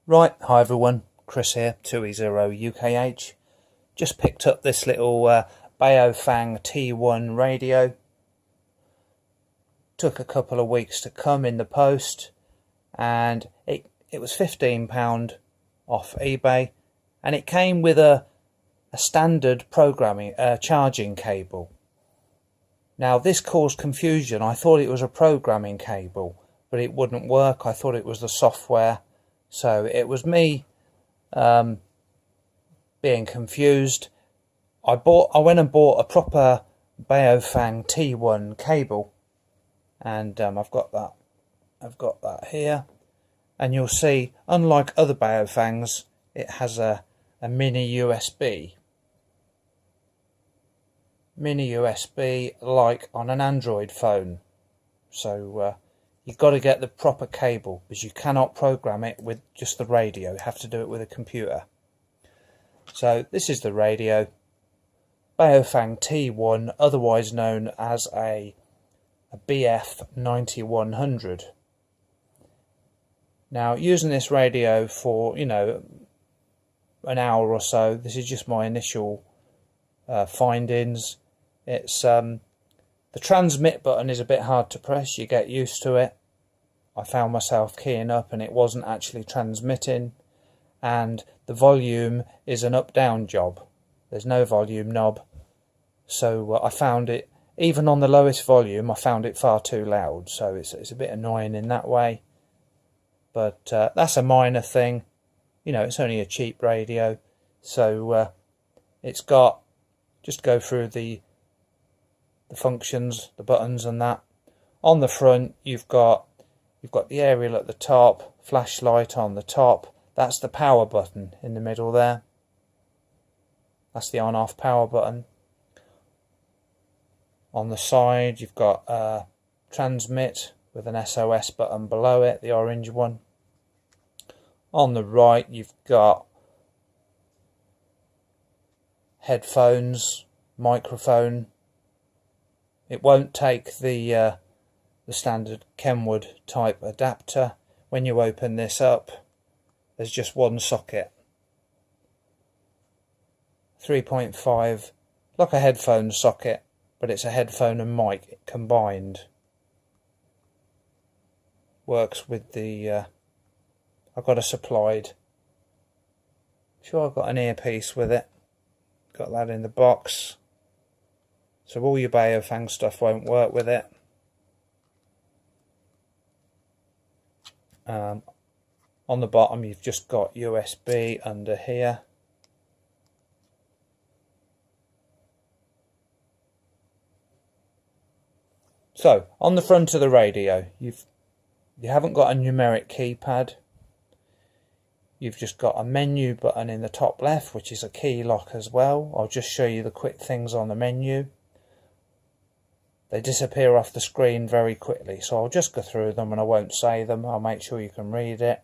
Right, hi everyone, Chris here, 2E0UKH. Just picked up this little Baofeng T1 radio. Took a couple of weeks to come in the post, and it was £15 off eBay, and it came with a standard programming charging cable. Now this caused confusion. I thought it was a programming cable, but it wouldn't work. I thought it was the software. So it was me being confused. I went and bought a proper Baofeng T1 cable, and I've got that here. And you'll see, unlike other Baofengs, it has a mini USB. Mini USB like on an Android phone. So you've got to get the proper cable, because you cannot program it with just the radio. You have to do it with a computer. So this is the radio, Baofeng T1, otherwise known as a BF 9100. Now, using this radio for, an hour or so, this is just my initial findings. It's the transmit button is a bit hard to press. You get used to it. I found myself keying up and it wasn't actually transmitting. And the volume is an up-down job. There's no volume knob. So I found it, even on the lowest volume, I found it far too loud. So it's a bit annoying in that way. But that's a minor thing. It's only a cheap radio. So it's got, just go through the functions, the buttons and that. On the front you've got the aerial at the top, flashlight on the top. That's the power button in the middle there. That's the on off power button. On the side you've got transmit with an SOS button below it, the orange one. On the right you've got headphones, microphone. It won't take the standard Kenwood type adapter. When you open this up, there's just one socket. 3.5, like a headphone socket, but it's a headphone and mic combined. Works with the, I've got a supplied, sure I've got an earpiece with it. Got that in the box. So all your Baofeng stuff won't work with it. On the bottom you've just got USB under here. So on the front of the radio you haven't got a numeric keypad. You've just got a menu button in the top left, which is a key lock as well. I'll just show you the quick things on the menu. They disappear off the screen very quickly, so I'll just go through them and I won't say them. I'll make sure you can read it.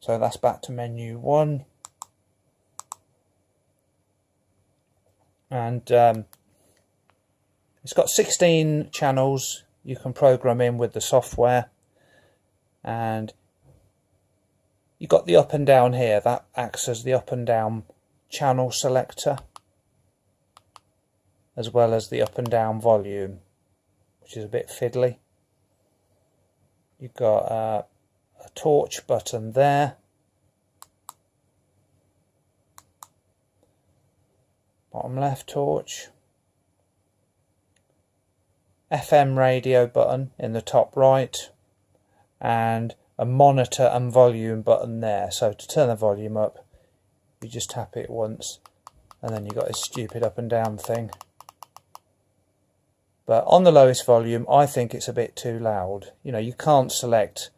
So that's back to menu 1. And it's got 16 channels you can program in with the software. And you've got the up and down here. That acts as the up and down channel selector, as well as the up and down volume, which is a bit fiddly. You've got a torch button there, bottom left torch, FM radio button in the top right, and a monitor and volume button there. So to turn the volume up you just tap it once and then you've got this stupid up and down thing. But on the lowest volume I think it's a bit too loud. You can't select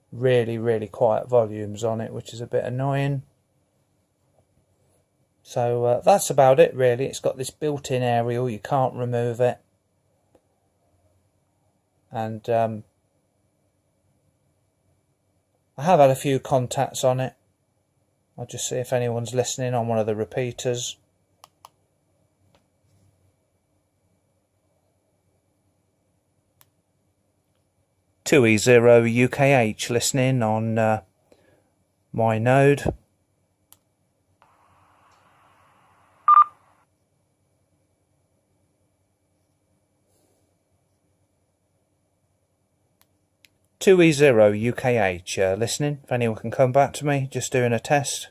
really quiet volumes on it, which is a bit annoying. So that's about it really. It's got this built-in aerial, you can't remove it. And I have had a few contacts on it. I'll just see if anyone's listening on one of the repeaters. (2E0 UKH) listening on my node. (2E0 UKH) listening. If anyone can come back to me, just doing a test.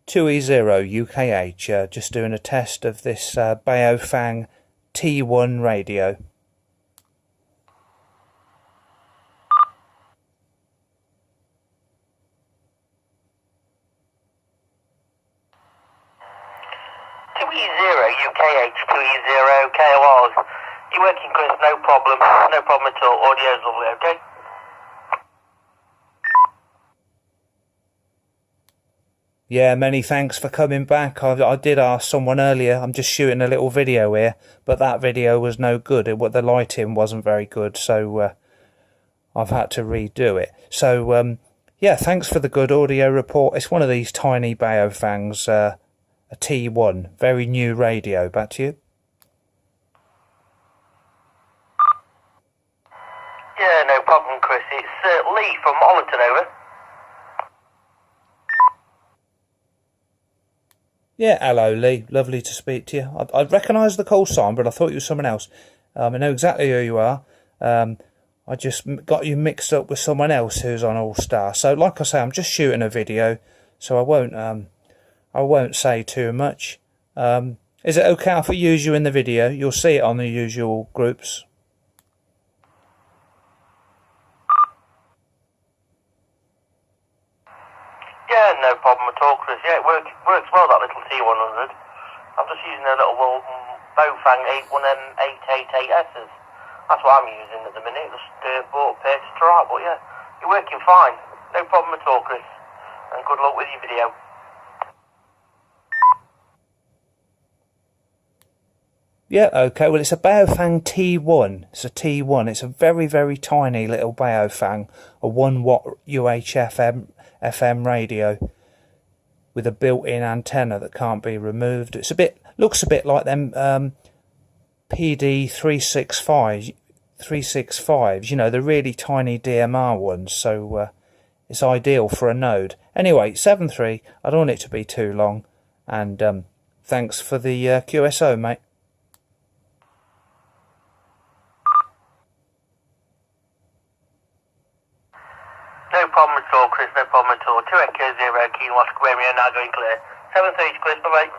(2E0 UKH) just doing a test of this Baofeng T1 radio. UKH 2E0 KORs. You're working, Chris, no problem. No problem at all. Audio's lovely, okay? Yeah, many thanks for coming back. I did ask someone earlier. I'm just shooting a little video here, but that video was no good. The lighting wasn't very good, so I've had to redo it. So, yeah, thanks for the good audio report. It's one of these tiny Baofengs, a T1, very new radio. Back to you. Yeah, no problem, Chris. It's Lee from Ollerton, over. Yeah, hello Lee, lovely to speak to you. I recognise the call sign, but I thought you were someone else. I know exactly who you are. I just got you mixed up with someone else who's on All Star. So, like I say, I'm just shooting a video, so I won't say too much. Is it okay if I use you in the video? You'll see it on the usual groups. Yeah, no problem at all, Chris. Yeah, it works well, that little T100. I'm just using a little Baofeng 81888S's. That's what I'm using at the minute. Just bought a pair to try, but yeah, you're working fine. No problem at all, Chris. And good luck with your video. Yeah, okay. Well, it's a Baofeng T1. It's a T1. It's a very, very tiny little Baofeng, a 1 watt UHF FM radio with a built-in antenna that can't be removed. It's looks a bit like them PD 365s, you know, the really tiny DMR ones. So it's ideal for a node. Anyway, 7.3. I don't want it to be too long, and thanks for the QSO, mate. No problem at all, Chris, no problem at all. 2 Echo 0, Kilo Oscar Romeo, now going clear. 7-3, Chris, bye-bye.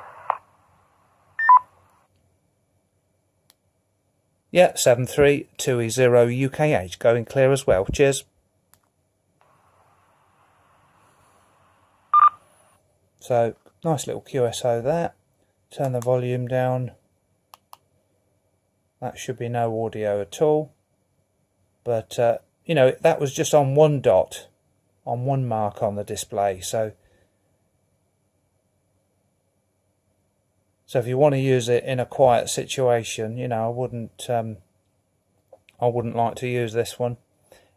Yeah, 7.3, 2E0 UKH, going clear as well. Cheers. So, nice little QSO there. Turn the volume down. That should be no audio at all. But, you know, that was just on one dot, on one mark on the display. So if you want to use it in a quiet situation, you know, I wouldn't like to use this one.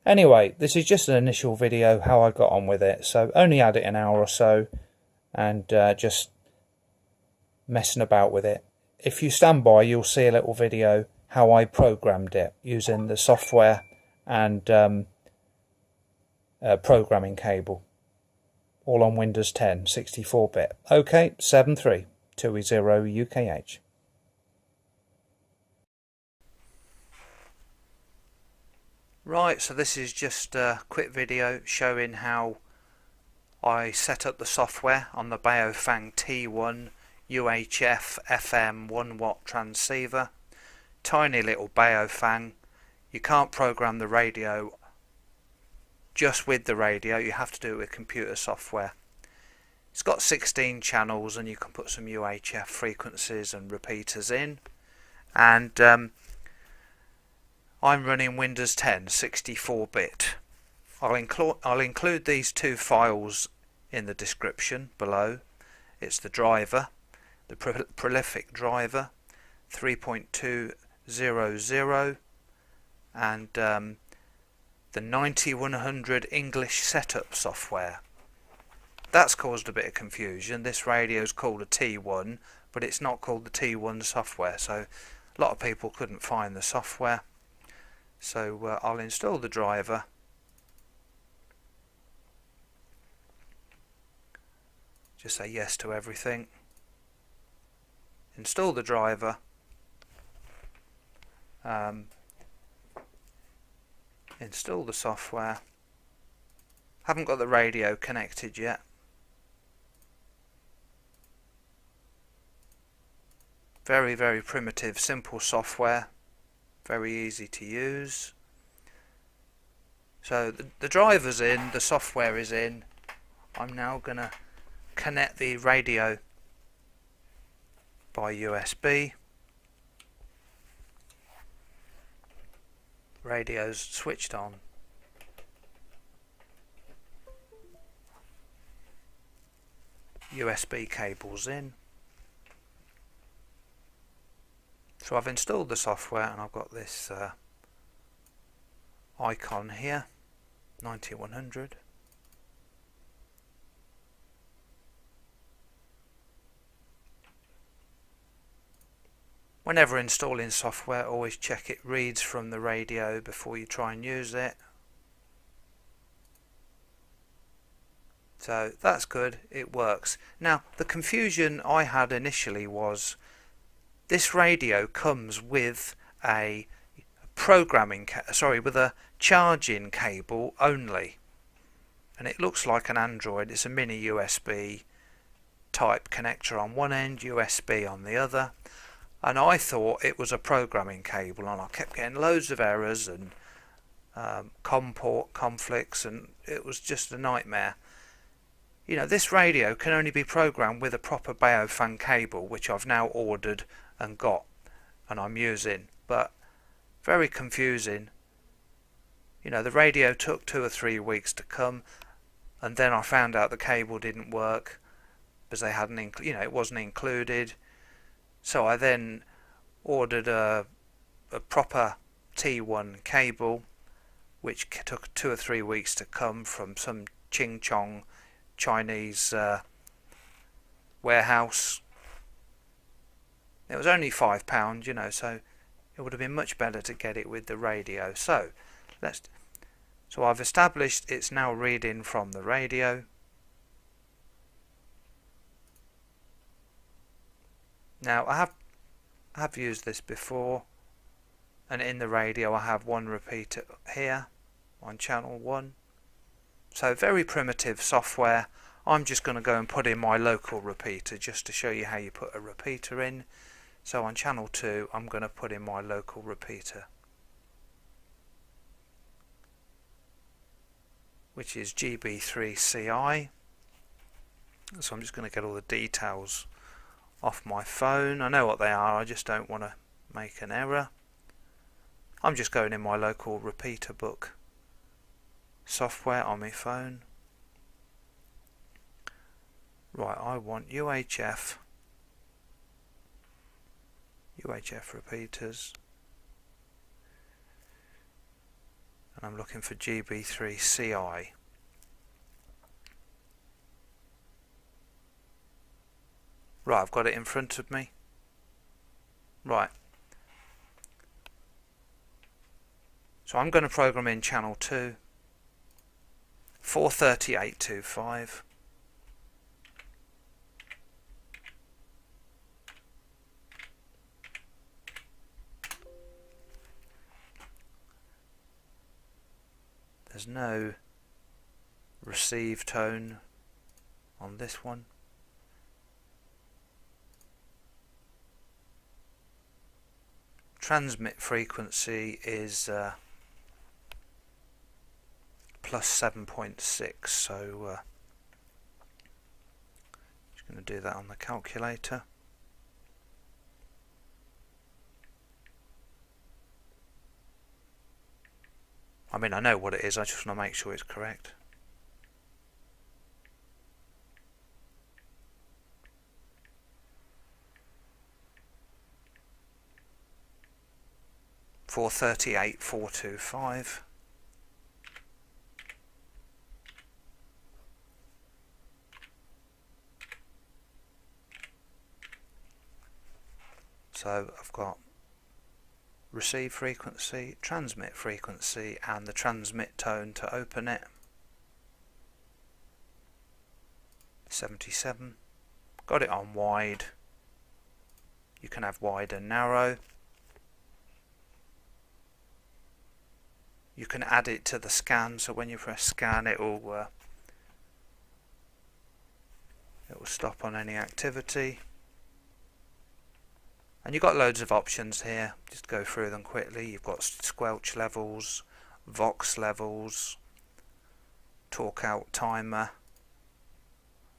Anyway, this is just an initial video how I got on with it. So only had it an hour or so, and just messing about with it. If you stand by, you'll see a little video how I programmed it using the software and programming cable, all on Windows 10 64-bit. Okay, 7.3 2E0 UKH. Right, so this is just a quick video showing how I set up the software on the Baofeng T1 UHF FM 1 watt transceiver. Tiny little Baofeng. You can't program the radio just with the radio, you have to do it with computer software. It's got 16 channels, and you can put some UHF frequencies and repeaters in. And I'm running Windows 10 64-bit. I'll include these two files in the description below. It's the driver, the prolific driver 3.200, and the 9100 English setup software. That's caused a bit of confusion. This radio is called a T1, but it's not called the T1 software, so a lot of people couldn't find the software. So I'll install the driver. Just say yes to everything. Install the driver. Install the software. Haven't got the radio connected yet. Very, very primitive, simple software. Very easy to use. So the driver's in, the software is in. I'm now going to connect the radio by USB. Radio's switched on. USB cables in. So I've installed the software, and I've got this icon here, 9100. Whenever installing software, always check it reads from the radio before you try and use it. So that's good, it works. Now the confusion I had initially was this radio comes with a with a charging cable only, and it looks like an Android. It's a mini USB type connector on one end, USB on the other, and I thought it was a programming cable, and I kept getting loads of errors and COM port conflicts, and it was just a nightmare. You know, this radio can only be programmed with a proper Baofeng cable, which I've now ordered and got, and I'm using, but very confusing. You know, the radio took 2 or 3 weeks to come, and then I found out the cable didn't work because they hadn't, it wasn't included. So I then ordered a proper T1 cable, which took 2 or 3 weeks to come from some Ching Chong Chinese warehouse. It was only £5, you know, so it would have been much better to get it with the radio. So I've established it's now reading from the radio. Now I have used this before, and in the radio I have one repeater here on channel 1. So very primitive software. I'm just going to go and put in my local repeater just to show you how you put a repeater in. So on channel 2 I'm going to put in my local repeater, which is GB3CI. So I'm just going to get all the details off my phone. I know what they are, I just don't want to make an error. I'm just going in my local repeater book software on my phone. Right, I want UHF repeaters, and I'm looking for GB3CI. Right, I've got it in front of me. Right, so I'm going to program in channel 2 43825. There's no receive tone on this one. Transmit frequency is plus 7.6, so Just going to do that on the calculator. I mean, I know what it is, I just want to make sure it's correct. $438,425. So I've got receive frequency, transmit frequency, and the transmit tone to open it. 77. Got it on wide. You can have wide and narrow. You can add it to the scan, so when you press scan it will stop on any activity. And you've got loads of options here, just go through them quickly. You've got squelch levels, vox levels, talk out timer.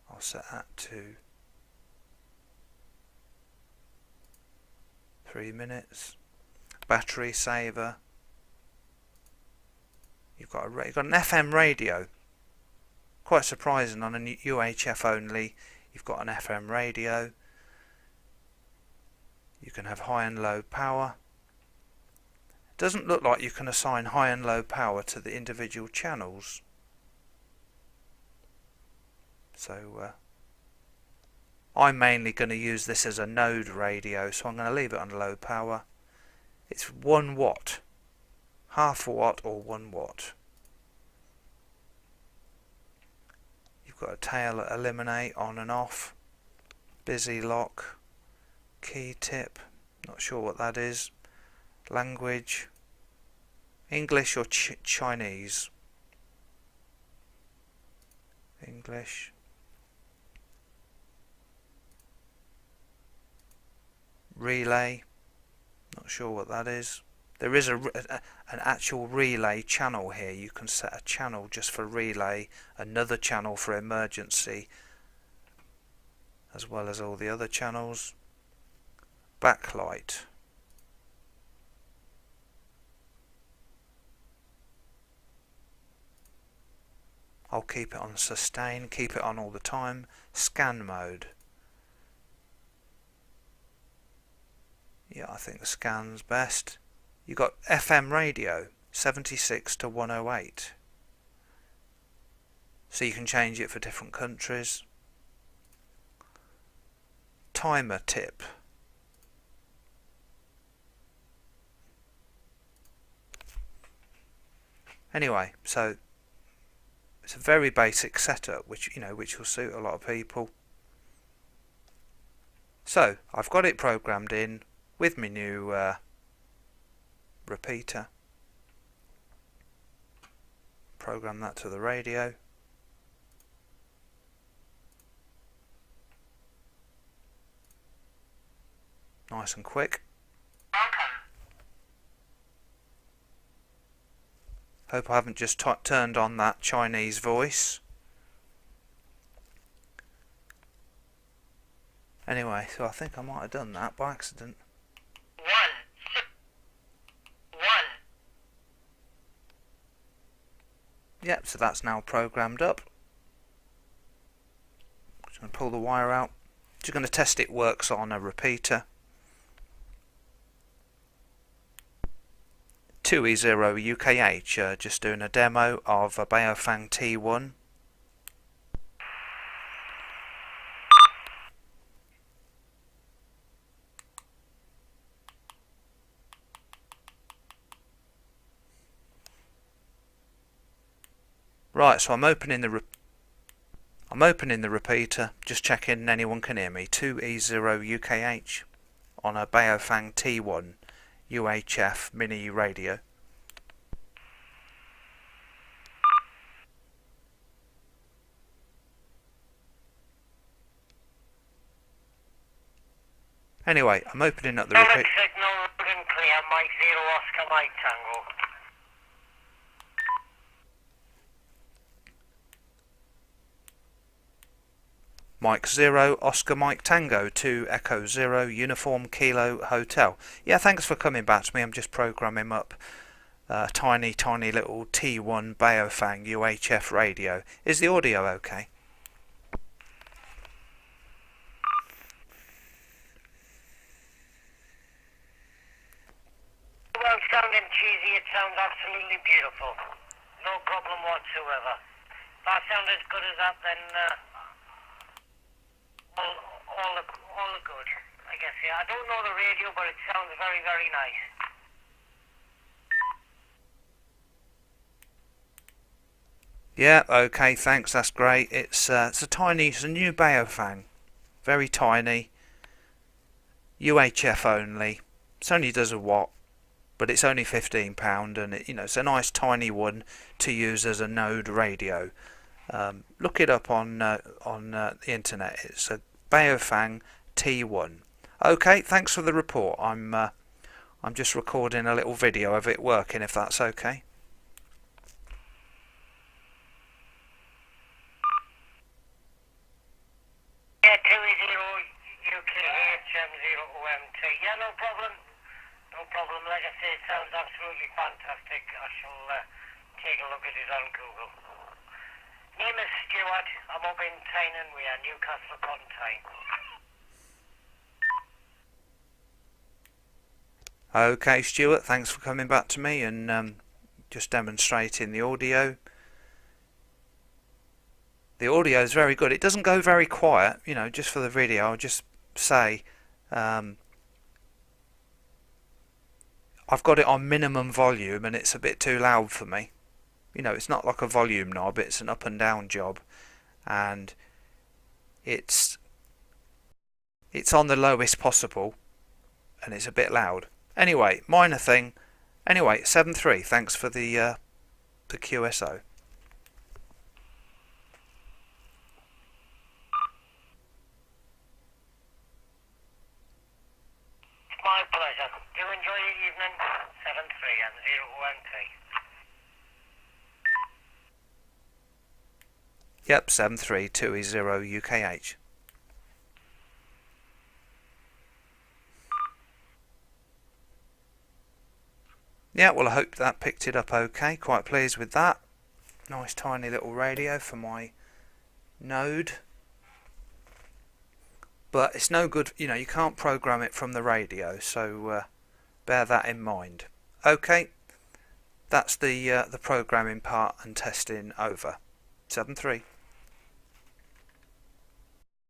I'll set that to 3 minutes. Battery saver. You've got an FM radio. Quite surprising on a UHF only. You've got an FM radio. You can have high and low power. It doesn't look like you can assign high and low power to the individual channels. So I'm mainly going to use this as a node radio, so I'm going to leave it on low power. It's 1 watt. Half a watt or 1 watt. You've got a tail eliminate on and off. Busy lock. Key tip, not sure what that is. Language, English or Chinese? English. Relay, not sure what that is. There is an actual relay channel here. You can set a channel just for relay, another channel for emergency, as well as all the other channels. Backlight. I'll keep it on sustain, keep it on all the time. Scan mode. Yeah, I think the scan's best. You've got FM radio, 76 to 108. So you can change it for different countries. Timer tip. Anyway, so it's a very basic setup, which will suit a lot of people. So I've got it programmed in with my new repeater. Program that to the radio. Nice and quick. Hope I haven't just turned on that Chinese voice. Anyway, so I think I might have done that by accident. 1, 1. Yep, so that's now programmed up. Just going to pull the wire out. Just going to test it works on a repeater. 2E0 UKH, just doing a demo of a Baofeng T1. Right, so I'm opening the repeater, just checking anyone can hear me. 2E0 UKH on a Baofeng T1 UHF mini radio. Anyway, I'm opening up the repeater. Signal loud and clear, Mike 0 Oscar Mike Tango. Mike 0, Oscar Mike Tango 2, Echo 0, Uniform Kilo Hotel. Yeah, thanks for coming back to me. I'm just programming up a tiny little T1 Baofeng UHF radio. Is the audio okay? Well, sounding cheesy, it sounds absolutely beautiful. No problem whatsoever. If I sound as good as that, then all the good, I guess. Yeah, I don't know the radio, but it sounds very, very nice. Yeah, okay, thanks, that's great. It's a new Baofeng, very tiny, UHF only. It only does a watt, but it's only £15, and it's a nice tiny one to use as a node radio. Look it up on the internet. It's a Baofeng T1. Okay, thanks for the report. I'm just recording a little video of it working, if that's okay. Yeah, 2 UKHM0OMT. Yeah, no problem. No problem. Like I say, it sounds absolutely fantastic. I shall take a look at it on Google. Name is Stuart. I'm up in Tyne, we are Newcastle upon Tyne. Okay, Stuart, thanks for coming back to me and just demonstrating the audio. The audio is very good. It doesn't go very quiet, just for the video. I'll just say I've got it on minimum volume and it's a bit too loud for me. It's not like a volume knob, it's an up and down job, and it's on the lowest possible and it's a bit loud. Anyway, minor thing. Anyway, 7.3, thanks for the QSO. My pleasure. Do enjoy your evening. 7-3 and 0-1T. Yep, 732E0 UKH. Yeah, well, I hope that picked it up okay. Quite pleased with that. Nice tiny little radio for my node. But it's no good, you can't program it from the radio, so bear that in mind. Okay, that's the programming part and testing over. 7.3.